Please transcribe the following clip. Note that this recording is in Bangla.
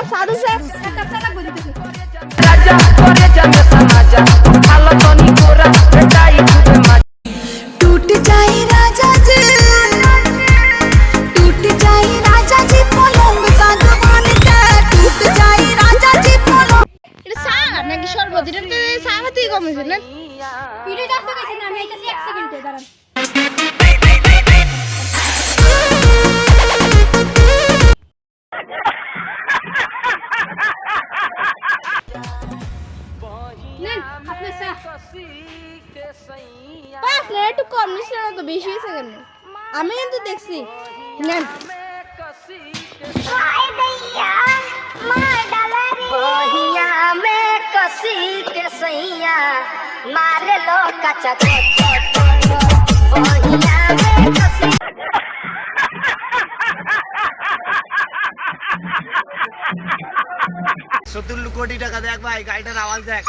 কাপ চা দিছে এক কাপ চা লাগবে দিতে রাজা করে যাবে সমাজা ভালো তনি কোরা বেটাই খুবে মা टूट जाए राजा जी टूट जाए राजा जी पलंग सागवान का टूट जाए राजा जी पलंग এটা চা নাকি শরবত এটা তো চা খেতেই কমেছে না ভিডিও আসতে গেছে না আমি আইতাছি 1 সেকেন্ডে দাঁড়ান নেন আপনার চা পাঁচ না একটু কম নিছিল না তো বেশি হয়েছে কেন আমি কিন্তু দেখছি নেন बहिया में कसी के सैया मारे लो कचा बहिया में कसी $70 কোটি টাকা দেখ ভাই গাড়িটার আওয়াজ দেখ